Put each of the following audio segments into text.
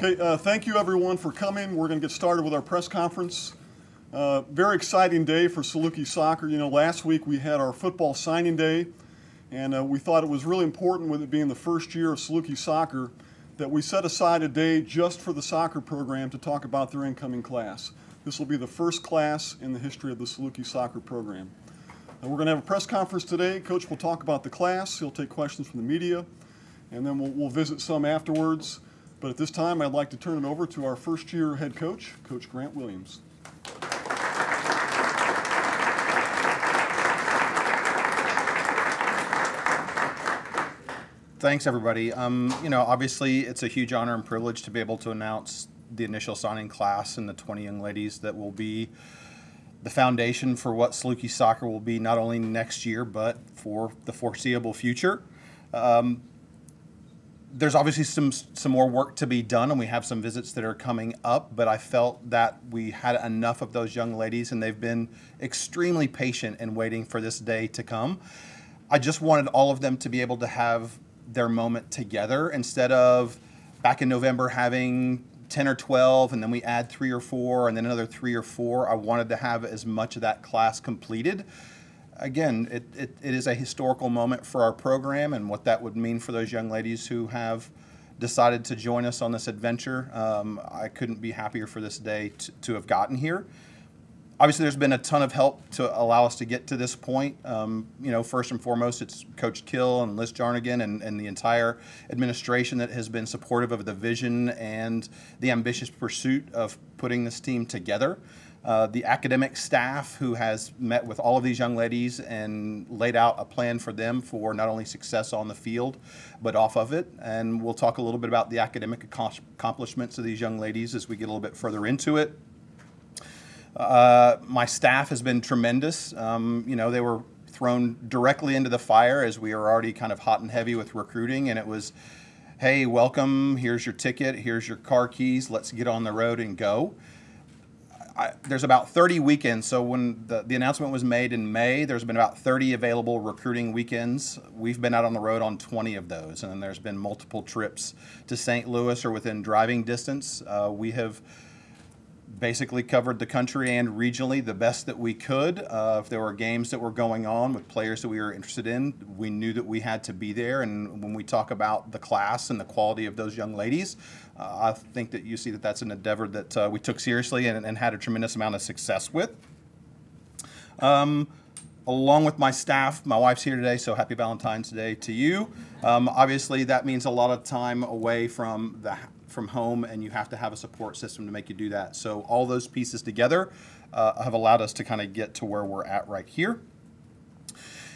Hey, thank you everyone for coming. We're going to get started with our press conference. Very exciting day for Saluki soccer. You know, last week we had our football signing day, and we thought it was really important, with it being the first year of Saluki soccer, that we set aside a day just for the soccer program to talk about their incoming class. This will be the first class in the history of the Saluki soccer program. We're going to have a press conference today. Coach will talk about the class. He'll take questions from the media, and then we'll visit some afterwards. But at this time, I'd like to turn it over to our first-year head coach, Coach Grant Williams. Thanks, everybody. You know, obviously, it's a huge honor and privilege to be able to announce the initial signing class and the 20 young ladies that will be the foundation for what Saluki soccer will be, not only next year, but for the foreseeable future. There's obviously some more work to be done, and we have some visits that are coming up, but I felt that we had enough of those young ladies, and they've been extremely patient in waiting for this day to come. I just wanted all of them to be able to have their moment together, instead of back in November having 10 or 12, and then we add 3 or 4, and then another 3 or 4. I wanted to have as much of that class completed. Again, it is a historical moment for our program and what that would mean for those young ladies who have decided to join us on this adventure. I couldn't be happier for this day to have gotten here. Obviously, there's been a ton of help to allow us to get to this point. You know, first and foremost, it's Coach Kill and Liz Jarnigan and the entire administration that has been supportive of the vision and the ambitious pursuit of putting this team together. The academic staff who has met with all of these young ladies and laid out a plan for them for not only success on the field, but off of it. And we'll talk a little bit about the academic accomplishments of these young ladies as we get a little bit further into it. My staff has been tremendous. You know, they were thrown directly into the fire as we were already kind of hot and heavy with recruiting, and it was, hey, welcome, here's your ticket, here's your car keys, let's get on the road and go. There's about 30 weekends, so when the announcement was made in May, there's been about 30 available recruiting weekends. We've been out on the road on 20 of those, and then there's been multiple trips to St. Louis or within driving distance. We have basically covered the country and regionally the best that we could. If there were games that were going on with players that we were interested in, we knew that we had to be there. And when we talk about the class and the quality of those young ladies, I think that you see that that's an endeavor that we took seriously and had a tremendous amount of success with. Along with my staff, my wife's here today, so happy Valentine's Day to you. Obviously, that means a lot of time away from home, and you have to have a support system to make you do that. So all those pieces together have allowed us to kind of get to where we're at right here.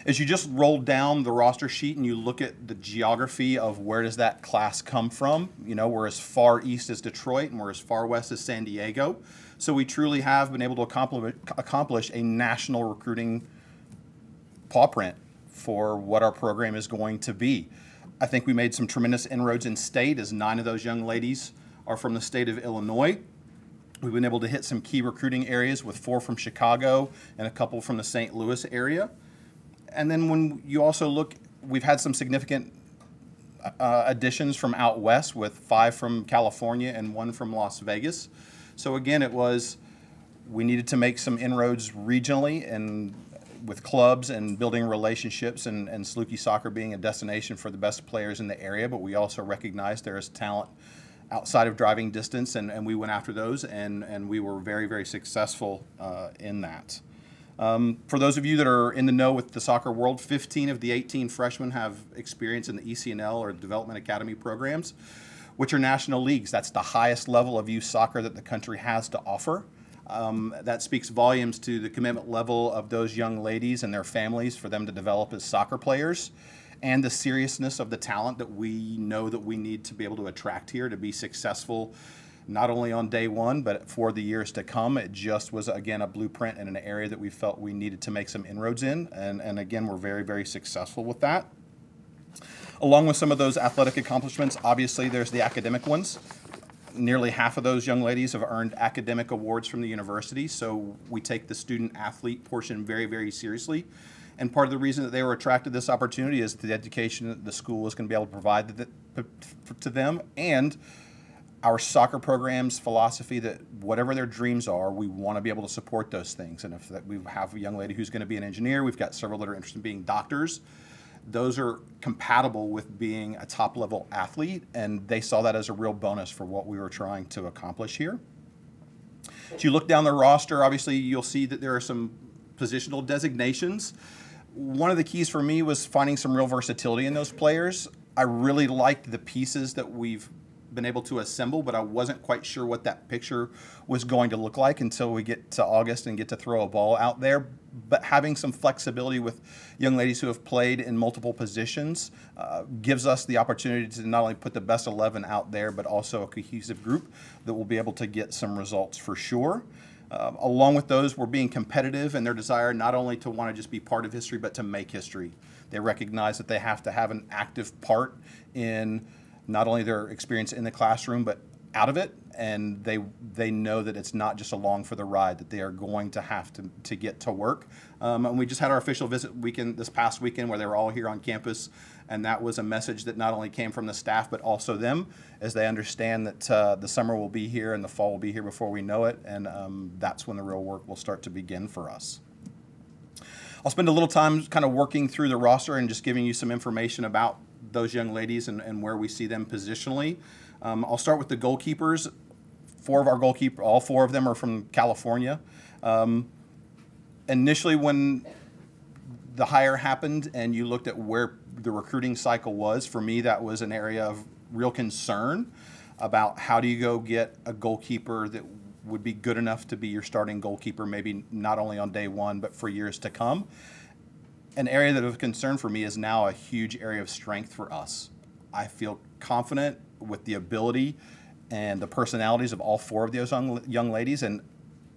As you just roll down the roster sheet and you look at the geography of where does that class come from, you know, we're as far east as Detroit and we're as far west as San Diego. So we truly have been able to accomplish a national recruiting paw print for what our program is going to be. I think we made some tremendous inroads in state, as 9 of those young ladies are from the state of Illinois. We've been able to hit some key recruiting areas with 4 from Chicago and a couple from the St. Louis area. And then when you also look, we've had some significant additions from out west, with 5 from California and 1 from Las Vegas. So again, we needed to make some inroads regionally and with clubs and building relationships, and Saluki soccer being a destination for the best players in the area, but we also recognized there is talent outside of driving distance, and we went after those, and we were very, very successful in that. For those of you that are in the know with the soccer world, 15 of the 18 freshmen have experience in the ECNL or Development Academy programs, which are national leagues. That's the highest level of youth soccer that the country has to offer. That speaks volumes to the commitment level of those young ladies and their families for them to develop as soccer players, and the seriousness of the talent that we know that we need to be able to attract here to be successful, not only on day one, but for the years to come. It just was, again, a blueprint in an area that we felt we needed to make some inroads in, and again, we're very, very successful with that. Along with some of those athletic accomplishments, obviously there's the academic ones. Nearly half of those young ladies have earned academic awards from the university, so we take the student-athlete portion very, very seriously. And part of the reason that they were attracted to this opportunity is the education that the school is going to be able to provide to them, and our soccer program's philosophy that whatever their dreams are, we want to be able to support those things. And if we have a young lady who's going to be an engineer, we've got several that are interested in being doctors. Those are compatible with being a top-level athlete, and they saw that as a real bonus for what we were trying to accomplish here. As you look down the roster, obviously you'll see that there are some positional designations. One of the keys for me was finding some real versatility in those players. I really liked the pieces that we've been able to assemble, but I wasn't quite sure what that picture was going to look like until we get to August and get to throw a ball out there. But having some flexibility with young ladies who have played in multiple positions gives us the opportunity to not only put the best 11 out there, but also a cohesive group that will be able to get some results for sure. Along with those, we're being competitive in their desire not only to want to just be part of history, but to make history. They recognize that they have to have an active part in not only their experience in the classroom, but out of it, and they know that it's not just along for the ride, that they are going to have to get to work. And we just had our official visit weekend this past weekend where they were all here on campus, and that was a message that not only came from the staff but also them, as they understand that the summer will be here and the fall will be here before we know it, and that's when the real work will start to begin for us. I'll spend a little time kind of working through the roster and just giving you some information about those young ladies and where we see them positionally. I'll start with the goalkeepers. All four of them are from California. Initially, when the hire happened and you looked at where the recruiting cycle was, for me, that was an area of real concern about how do you go get a goalkeeper that would be good enough to be your starting goalkeeper, maybe not only on day one, but for years to come. An area that of concern for me is now a huge area of strength for us. I feel confident with the ability and the personalities of all four of those young ladies, and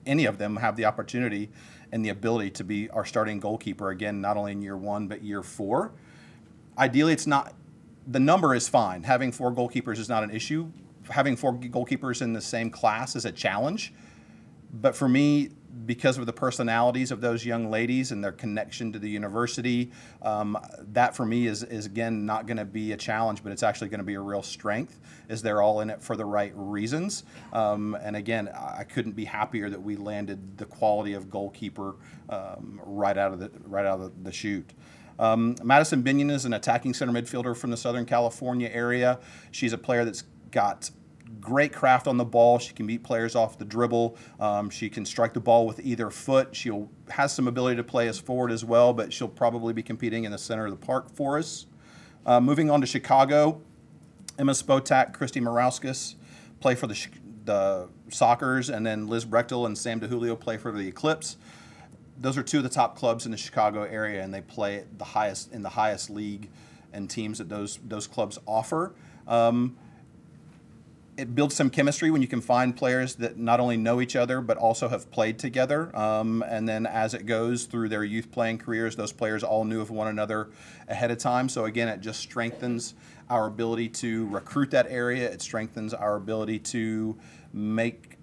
any of them have the opportunity and the ability to be our starting goalkeeper, again, not only in year one, but year four. Ideally, it's not, the number is fine. Having four goalkeepers is not an issue. Having four goalkeepers in the same class is a challenge. But for me, because of the personalities of those young ladies and their connection to the university, that for me is again not going to be a challenge, but it's actually going to be a real strength, as they're all in it for the right reasons. And again, I couldn't be happier that we landed the quality of goalkeeper right out of the chute. Madison Binion is an attacking center midfielder from the Southern California area. She's a player that's got great craft on the ball. She can beat players off the dribble. She can strike the ball with either foot. She has some ability to play as forward as well, but she'll probably be competing in the center of the park for us. Moving on to Chicago, Emma Spotak, Christy Morauskas play for the Sockers, and then Liz Brechtel and Sam DeJulio play for the Eclipse. Those are two of the top clubs in the Chicago area, and they play at in the highest league and teams that those clubs offer. It builds some chemistry when you can find players that not only know each other but also have played together. And then as it goes through their youth playing careers, those players all knew of one another ahead of time. So again, it just strengthens our ability to recruit that area. It strengthens our ability to make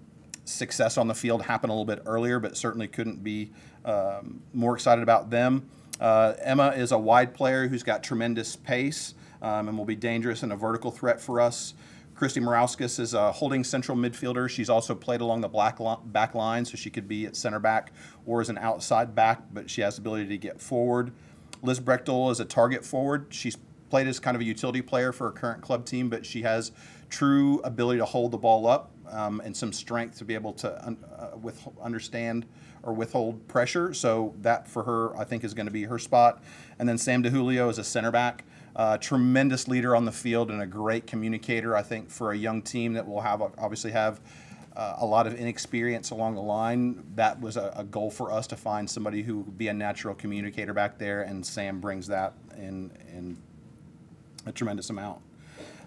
success on the field happen a little bit earlier, but certainly couldn't be more excited about them. Emma is a wide player who's got tremendous pace and will be dangerous and a vertical threat for us. Christy Morauskas is a holding central midfielder. She's also played along the back line, so she could be at center back or as an outside back, but she has the ability to get forward. Liz Brechtel is a target forward. She's played as kind of a utility player for her current club team, but she has true ability to hold the ball up and some strength to be able to understand or withhold pressure. So that for her, I think, is going to be her spot. And then Sam DeJulio is a center back. Tremendous leader on the field and a great communicator. I think for a young team that will obviously have a lot of inexperience along the line, that was a goal for us to find somebody who would be a natural communicator back there, and Sam brings that in a tremendous amount.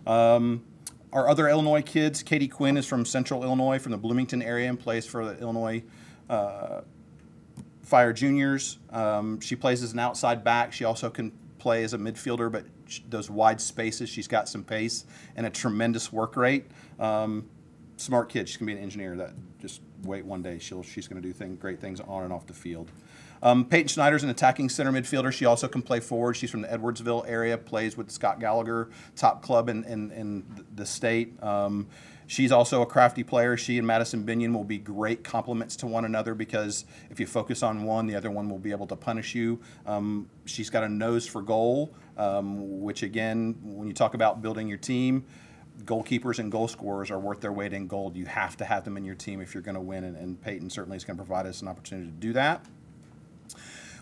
Our other Illinois kids, Katie Quinn is from Central Illinois, from the Bloomington area, and plays for the Illinois Fire Juniors. She plays as an outside back. She also can play as a midfielder, but those wide spaces, she's got some pace and a tremendous work rate. Smart kid. She's going to be an engineer. That just wait one day. She's going to do great things on and off the field. Peyton Schneider's an attacking center midfielder. She also can play forward. She's from the Edwardsville area, plays with the Scott Gallagher top club in the state. She's also a crafty player. She and Madison Binion will be great complements to one another because if you focus on one, the other one will be able to punish you. She's got a nose for goal, which again, when you talk about building your team, goalkeepers and goal scorers are worth their weight in gold. You have to have them in your team if you're going to win, and Peyton certainly is going to provide us an opportunity to do that.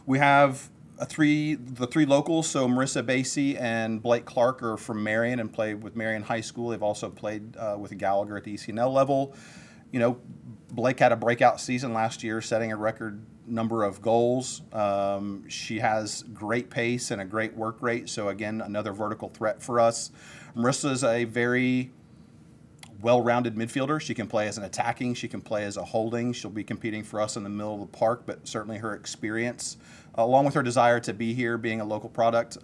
We have the three locals, so Marissa Basie and Blake Clark are from Marion and played with Marion High School. They've also played with Gallagher at the ECNL level. You know, Blake had a breakout season last year, setting a record number of goals. She has great pace and a great work rate, so again, another vertical threat for us. Marissa is a very well-rounded midfielder. She can play as an attacking, she can play as a holding. She'll be competing for us in the middle of the park, but certainly her experience, along with her desire to be here, being a local product,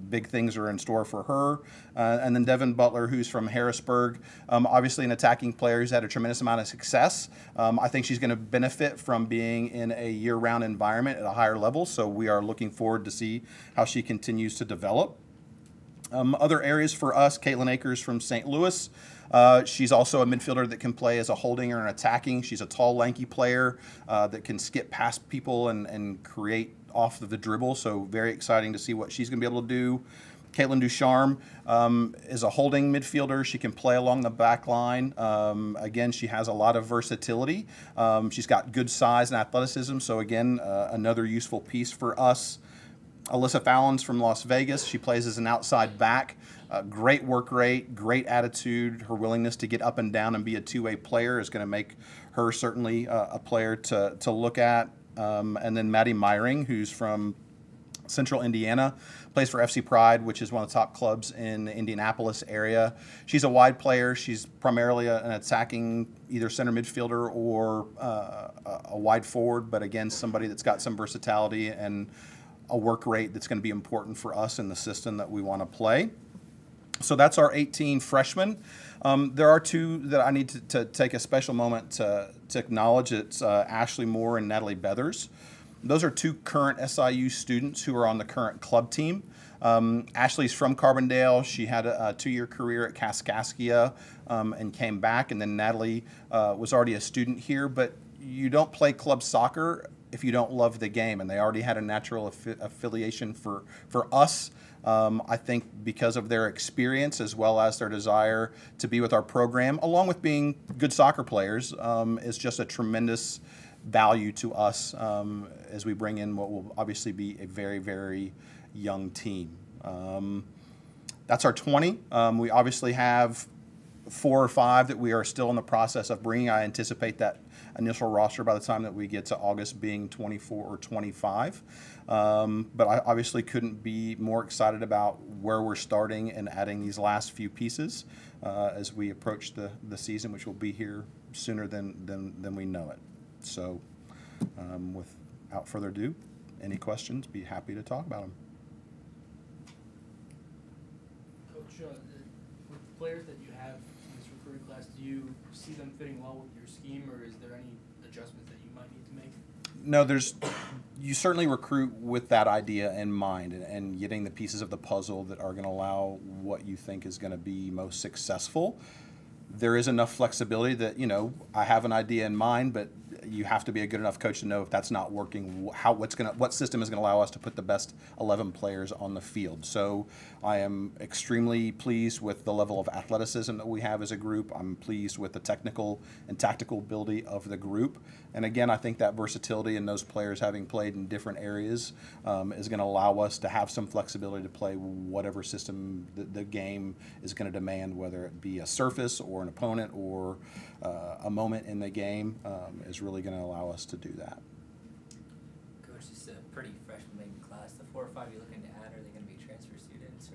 big things are in store for her. And then Devin Butler, who's from Harrisburg, obviously an attacking player who's had a tremendous amount of success. I think she's going to benefit from being in a year-round environment at a higher level, so we are looking forward to see how she continues to develop. Other areas for us, Caitlin Akers from St. Louis. She's also a midfielder that can play as a holding or an attacking. She's a tall, lanky player that can skip past people and create off of the dribble, so very exciting to see what she's going to be able to do. Caitlin Ducharme is a holding midfielder. She can play along the back line. Again, she has a lot of versatility. She's got good size and athleticism, so again, another useful piece for us. Alyssa Fallon's from Las Vegas. She plays as an outside back. Great work rate, great attitude. Her willingness to get up and down and be a two-way player is going to make her certainly a player to look at. And then Maddie Meyring, who's from Central Indiana, plays for FC Pride, which is one of the top clubs in the Indianapolis area. She's a wide player. She's primarily an attacking either center midfielder or a wide forward, but again, somebody that's got some versatility and a work rate that's going to be important for us in the system that we want to play. So that's our 18 freshmen. There are two that I need to take a special moment to acknowledge. It's Ashley Moore and Natalie Beathers. Those are two current SIU students who are on the current club team. Ashley's from Carbondale. She had a 2-year career at Kaskaskia and came back. And then Natalie was already a student here, but you don't play club soccer if you don't love the game, and they already had a natural affiliation for us. I think because of their experience as well as their desire to be with our program, along with being good soccer players, is just a tremendous value to us as we bring in what will obviously be a very, very young team. That's our 20. We obviously have 4 or 5 that we are still in the process of bringing. I anticipate that initial roster by the time that we get to August being 24 or 25. But I obviously couldn't be more excited about where we're starting and adding these last few pieces as we approach the season, which will be here sooner than we know it. So without further ado, any questions, be happy to talk about them. Coach, with the players that you have in this recruiting class, do you see them fitting well with your scheme, or is there any adjustments that you might need to make? No, you certainly recruit with that idea in mind and getting the pieces of the puzzle that are going to allow what you think is going to be most successful. There is enough flexibility that, you know, I have an idea in mind, but you have to be a good enough coach to know if that's not working, what system is going to allow us to put the best 11 players on the field. So I am extremely pleased with the level of athleticism that we have as a group. I'm pleased with the technical and tactical ability of the group. And again, I think that versatility in those players having played in different areas is going to allow us to have some flexibility to play whatever system the game is going to demand, whether it be a surface or an opponent or a moment in the game is really going to allow us to do that. Coach, this is a pretty freshman-laden class. The 4 or 5 you're looking to add, are they going to be transfer students,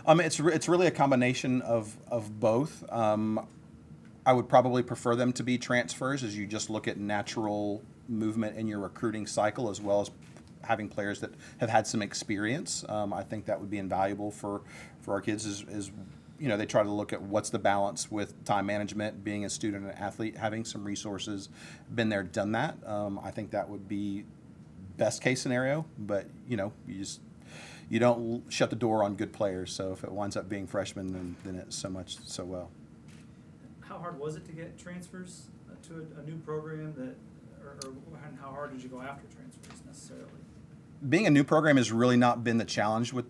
or? It's really a combination of both. I would probably prefer them to be transfers as you just look at natural movement in your recruiting cycle, as well as having players that have had some experience. I think that would be invaluable for our kids as you know, they try to look at what's the balance with time management, being a student and an athlete, having some resources, been there, done that. I think that would be best case scenario, but you know, you don't shut the door on good players. So if it winds up being freshmen, then it's so well. How hard was it to get transfers to a new program and how hard did you go after transfers necessarily? Being a new program has really not been the challenge with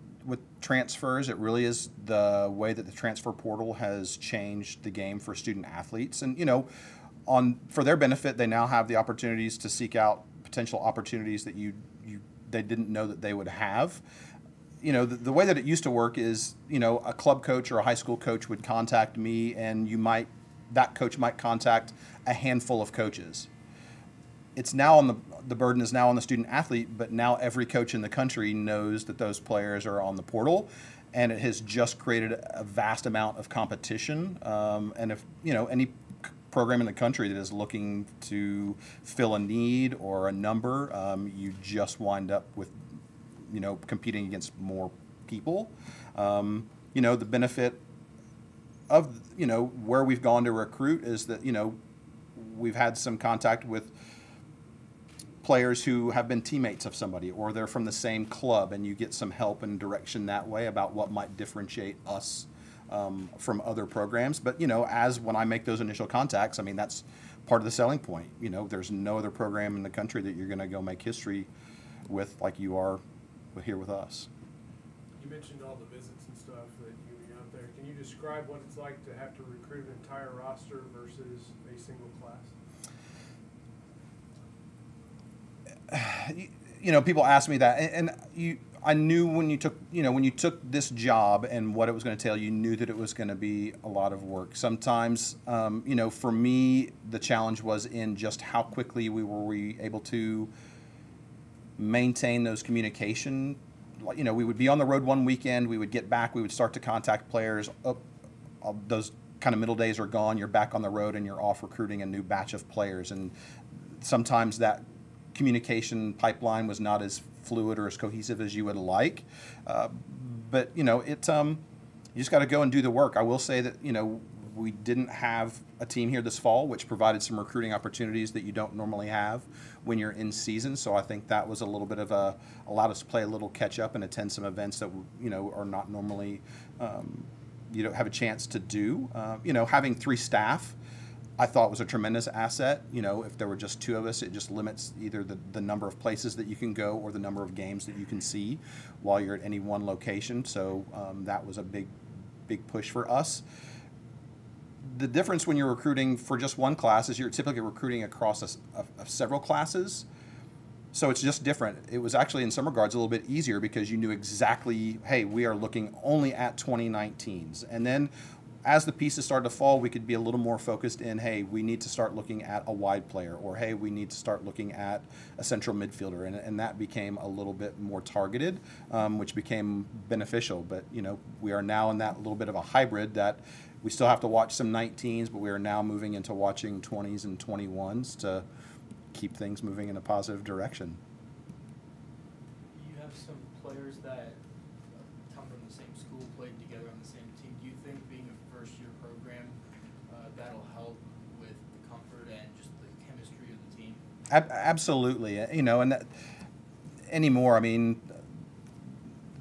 transfers. It really is the way that the transfer portal has changed the game for student athletes. And, you know, for their benefit, they now have the opportunities to seek out potential opportunities that they didn't know that they would have. You know, the way that it used to work is, you know, a club coach or a high school coach would contact me, and that coach might contact a handful of coaches. It's now the burden is now on the student athlete, but now every coach in the country knows that those players are on the portal, and it has just created a vast amount of competition. And if, you know, any program in the country that is looking to fill a need or a number, you just wind up with, you know, competing against more people. You know, the benefit of, you know, where we've gone to recruit is that, you know, we've had some contact with players who have been teammates of somebody, or they're from the same club, and you get some help and direction that way about what might differentiate us from other programs. But, you know, when I make those initial contacts, I mean, that's part of the selling point. You know, there's no other program in the country that you're going to go make history with like you are here with us. You mentioned all the visits and stuff that you were out there. Can you describe what it's like to have to recruit an entire roster versus a single class? You know, people ask me that, and I knew when you took this job and what it was going to entail, you knew that it was going to be a lot of work. Sometimes, you know, for me, the challenge was in just how quickly we were able to maintain those communication. You know, we would be on the road one weekend, we would get back, we would start to contact players. Those kind of middle days are gone. You're back on the road and you're off recruiting a new batch of players, and sometimes that communication pipeline was not as fluid or as cohesive as you would like, but you know, you just got to go and do the work. I will say that, you know, we didn't have a team here this fall, which provided some recruiting opportunities that you don't normally have when you're in season. So I think that was a little bit of allowed us to play a little catch up and attend some events that, you know, are not normally you don't have a chance to do. You know, having 3 staff, I thought was a tremendous asset. You know, if there were just 2 of us, it just limits either the number of places that you can go or the number of games that you can see while you're at any one location. So that was a big push for us. The difference when you're recruiting for just one class is you're typically recruiting across several classes. So it's just different. It was actually in some regards a little bit easier because you knew exactly, hey, we are looking only at 2019s. And then as the pieces started to fall, we could be a little more focused in, hey, we need to start looking at a wide player, or hey, we need to start looking at a central midfielder, and that became a little bit more targeted, which became beneficial. But you know, we are now in that little bit of a hybrid that we still have to watch some 19s, but we are now moving into watching 20s and 21s to keep things moving in a positive direction. You have some players that come from the same school, played together on the same team. Do you think being a first-year program, that'll help with the comfort and just the chemistry of the team? Absolutely. You know, and anymore, I mean,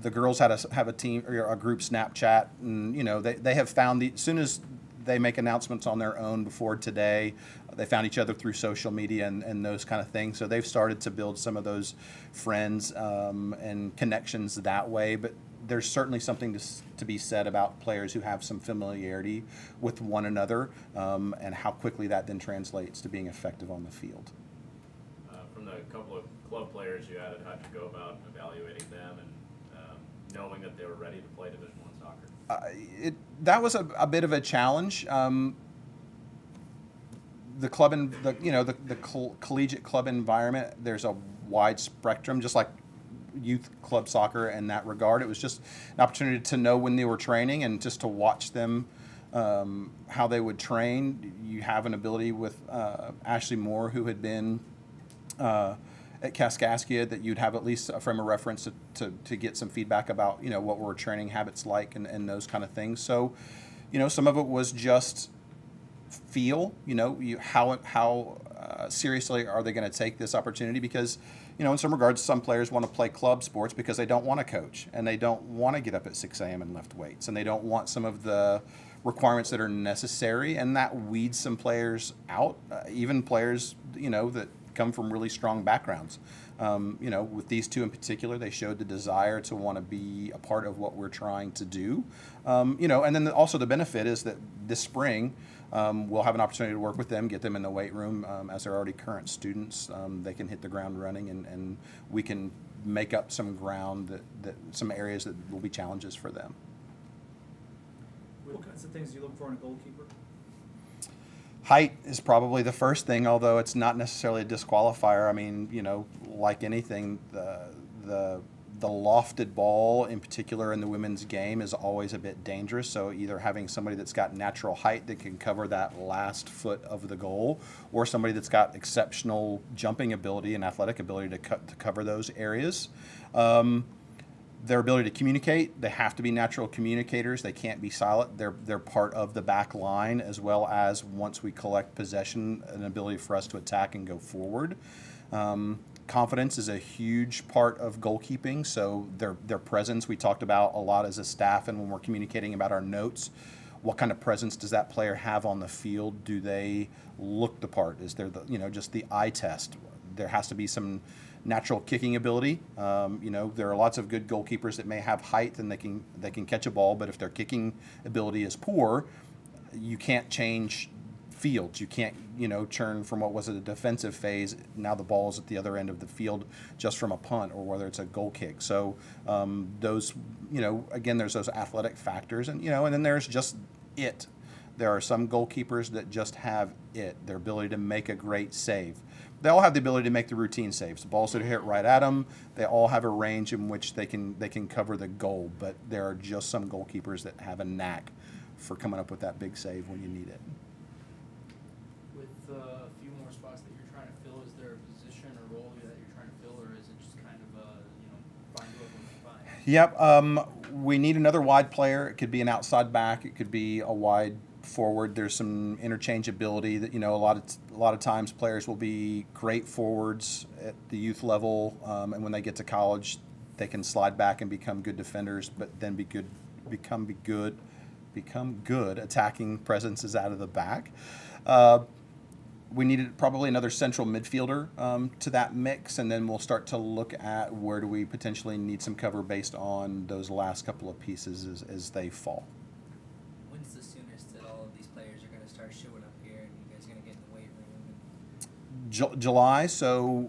the girls have a team or a group Snapchat, and you know, they have found as soon as they make announcements on their own before today, they found each other through social media and those kind of things. So they've started to build some of those friends and connections that way. But there's certainly something to be said about players who have some familiarity with one another and how quickly that then translates to being effective on the field. From the couple of club players you added, how'd you go about evaluating them and knowing that they were ready to play Division I soccer? That was a bit of a challenge. The club and the collegiate club environment, there's a wide spectrum, just like youth club soccer in that regard. It was just an opportunity to know when they were training and just to watch them, how they would train. You have an ability with Ashley Moore, who had been at Kaskaskia, that you'd have at least a frame of reference to get some feedback about, you know, what were training habits like and those kind of things. So, you know, some of it was just feel, you know, how seriously are they going to take this opportunity? Because, in some regards, some players want to play club sports because they don't want to coach and they don't want to get up at 6 a.m. and lift weights and they don't want some of the requirements that are necessary, and that weeds some players out, even players, that come from really strong backgrounds. With these two in particular, they showed the desire to want to be a part of what we're trying to do. And then also the benefit is that this spring, we'll have an opportunity to work with them, get them in the weight room as they're already current students. They can hit the ground running, and we can make up some ground that some areas that will be challenges for them. What kinds of things do you look for in a goalkeeper? Height is probably the first thing, although it's not necessarily a disqualifier. I mean, like anything, the lofted ball, in particular in the women's game, is always a bit dangerous. So either having somebody that's got natural height that can cover that last foot of the goal, or somebody that's got exceptional jumping ability and athletic ability to cover those areas. Their ability to communicate, they have to be natural communicators. They can't be silent. They're part of the back line, as well as, once we collect possession, an ability for us to attack and go forward. Confidence is a huge part of goalkeeping, so their presence we talked about a lot as a staff, and when we're communicating about our notes, what kind of presence does that player have on the field? Do they look the part? Is there just the eye test? There has to be some natural kicking ability. There are lots of good goalkeepers that may have height and they can catch a ball, but if their kicking ability is poor, you can't change fields. You can't churn from what was a defensive phase, now the ball is at the other end of the field just from a punt, or whether it's a goal kick. So those, again, there's those athletic factors, and and then there's just it. There are some goalkeepers that just have it, their ability to make a great save. They all have the ability to make the routine saves. The balls that are hit right at them, they all have a range in which they can cover the goal, but there are just some goalkeepers that have a knack for coming up with that big save when you need it. With a few more spots that you're trying to fill, is there a position or role that you're trying to fill, or is it just kind of find whoever you find? Yep. We need another wide player. It could be an outside back. It could be a wide forward. There's some interchangeability that a lot of times players will be great forwards at the youth level, and when they get to college, they can slide back and become good defenders, but then become good attacking presences out of the back. We needed probably another central midfielder to that mix, and then we'll start to look at where do we potentially need some cover based on those last couple of pieces as they fall. When's the soonest that all of these players are going to start showing up here and you guys are going to get in the weight room? July, so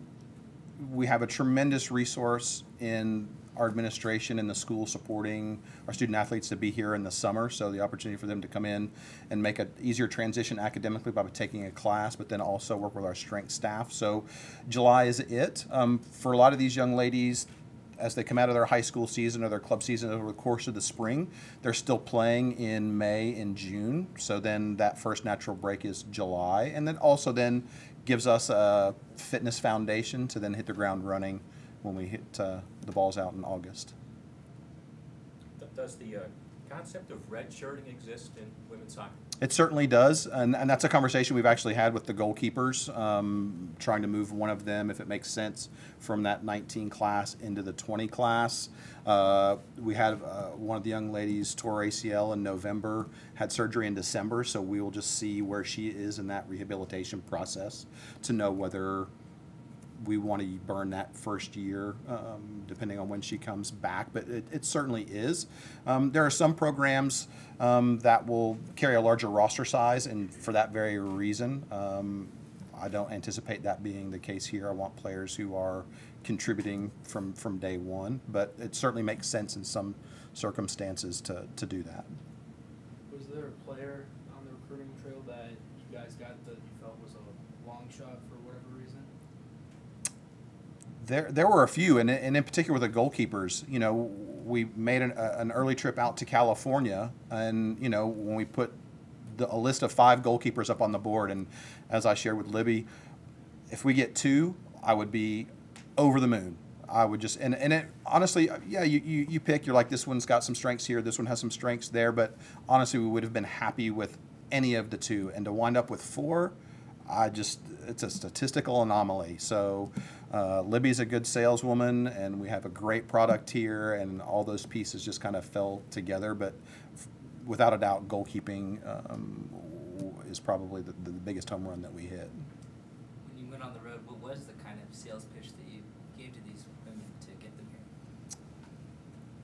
we have a tremendous resource in our administration and the school supporting our student athletes to be here in the summer, so the opportunity for them to come in and make an easier transition academically by taking a class, but then also work with our strength staff. So July is it. For a lot of these young ladies, as they come out of their high school season or their club season over the course of the spring, they're still playing in May and June. So then that first natural break is July, and then also then gives us a fitness foundation to then hit the ground running when we hit the balls out in August. Does the concept of redshirting exist in women's soccer? It certainly does, and that's a conversation we've actually had with the goalkeepers, trying to move one of them, if it makes sense, from that 19 class into the 20 class. We had one of the young ladies tore ACL in November, had surgery in December, so we will just see where she is in that rehabilitation process to know whether we want to burn that first year, depending on when she comes back, but it certainly is. There are some programs that will carry a larger roster size, and for that very reason, I don't anticipate that being the case here. I want players who are contributing from day one, but it certainly makes sense in some circumstances to do that. Was there a player on the recruiting trail that you guys got that you felt was a long shot for whatever reason? There were a few, and in particular with the goalkeepers. We made an early trip out to California, and when we put a list of 5 goalkeepers up on the board, and as I shared with Libby, if we get 2, I would be over the moon. I would just, and it honestly, yeah, you pick. You're like, this one's got some strengths here, this one has some strengths there, but honestly, we would have been happy with any of the 2, and to wind up with 4. It's a statistical anomaly. So Libby's a good saleswoman, and we have a great product here, and all those pieces just kind of fell together. But without a doubt, goalkeeping is probably the biggest home run that we hit. When you went on the road, what was the kind of sales pitch that you gave to these women to get them here?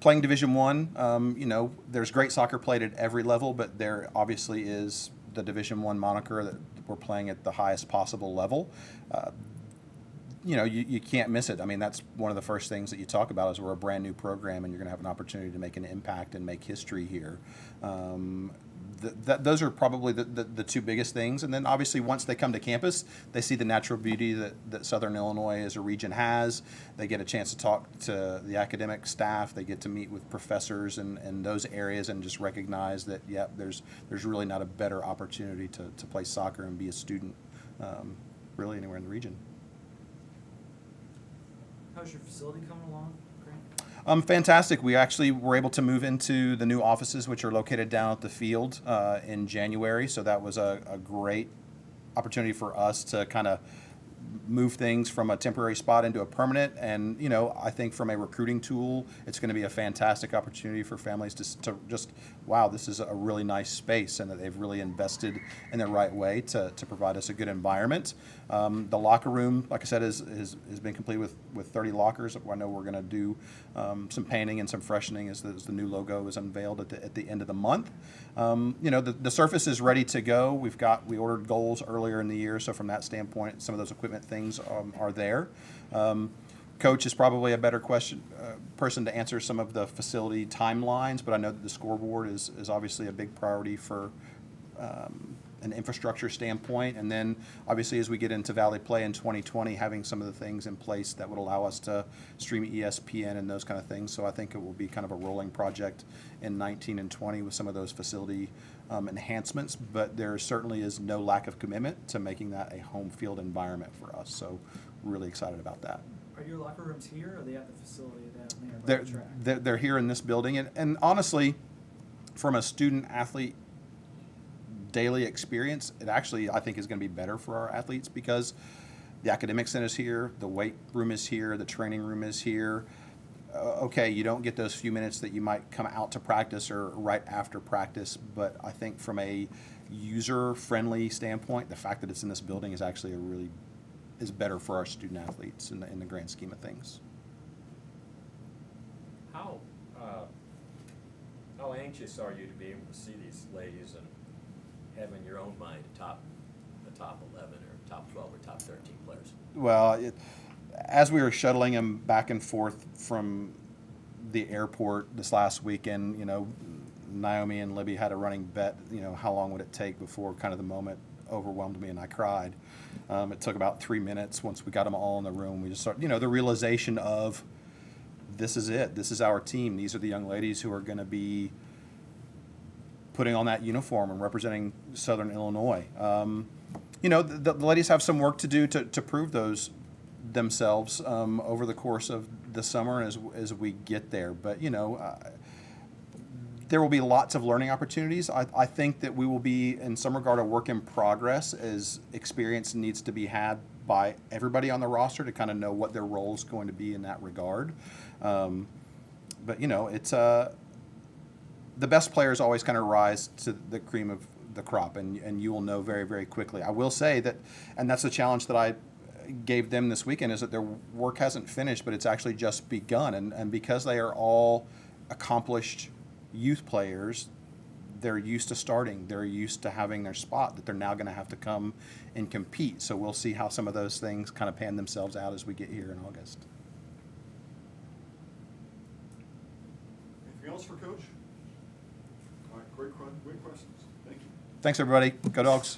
Playing Division I, you know, there's great soccer played at every level, but there obviously is the Division I moniker that we're playing at the highest possible level. You know, you can't miss it. I mean, that's one of the first things that you talk about is we're a brand new program, and you're going to have an opportunity to make an impact and make history here. Those are probably the two biggest things. And then obviously once they come to campus, they see the natural beauty that Southern Illinois as a region has. They get a chance to talk to the academic staff. They get to meet with professors in those areas and just recognize that, yeah, there's really not a better opportunity to play soccer and be a student really anywhere in the region. How's your facility coming along, Grant? Fantastic. We actually were able to move into the new offices, which are located down at the field in January. So that was a great opportunity for us to kind of move things from a temporary spot into a permanent. And, you know, I think from a recruiting tool, it's going to be a fantastic opportunity for families to just, wow, this is a really nice space, and that they've really invested in the right way to provide us a good environment. The locker room, like I said, has been complete with 30 lockers. I know we're going to do some painting and some freshening as the new logo is unveiled at the end of the month. You know, the surface is ready to go. We ordered goals earlier in the year, so from that standpoint, some of those equipment things are there. Coach is probably a better person to answer some of the facility timelines, but I know that the scoreboard is obviously a big priority for an infrastructure standpoint. And then obviously as we get into Valley Play in 2020, having some of the things in place that would allow us to stream ESPN and those kind of things. So I think it will be kind of a rolling project in 19 and 20 with some of those facility enhancements, but there certainly is no lack of commitment to making that a home field environment for us. So really excited about that. Are your locker rooms here, or are they at the facility down there by the track? They're here in this building, and honestly, from a student-athlete daily experience, it actually, I think, is going to be better for our athletes because the academic center is here, the weight room is here, the training room is here. Okay, you don't get those few minutes that you might come out to practice or right after practice, but I think from a user-friendly standpoint, the fact that it's in this building is actually is better for our student athletes in the grand scheme of things. How anxious are you to be able to see these ladies and have in your own mind the top 11 or top 12 or top 13 players? Well, as we were shuttling them back and forth from the airport this last weekend, you know, Naomi and Libby had a running bet, you know, how long would it take before kind of the moment overwhelmed me and I cried. It took about 3 minutes once we got them all in the room. We just started, you know, the realization of this is it. This is our team. These are the young ladies who are going to be putting on that uniform and representing Southern Illinois. You know, the ladies have some work to do to prove themselves over the course of the summer as we get there. But, you know, there will be lots of learning opportunities. I think that we will be, in some regard, a work in progress, as experience needs to be had by everybody on the roster to kind of know what their role is going to be in that regard. But, you know, it's the best players always kind of rise to the cream of the crop, and you will know very, very quickly. I will say that, and that's the challenge that I gave them this weekend, is that their work hasn't finished, but it's actually just begun. And because they are all accomplished youth players, they're used to starting. They're used to having their spot, that they're now going to have to come and compete. So we'll see how some of those things kind of pan themselves out as we get here in August. Anything else for Coach? All right, great questions. Thank you. Thanks, everybody. Go Dogs.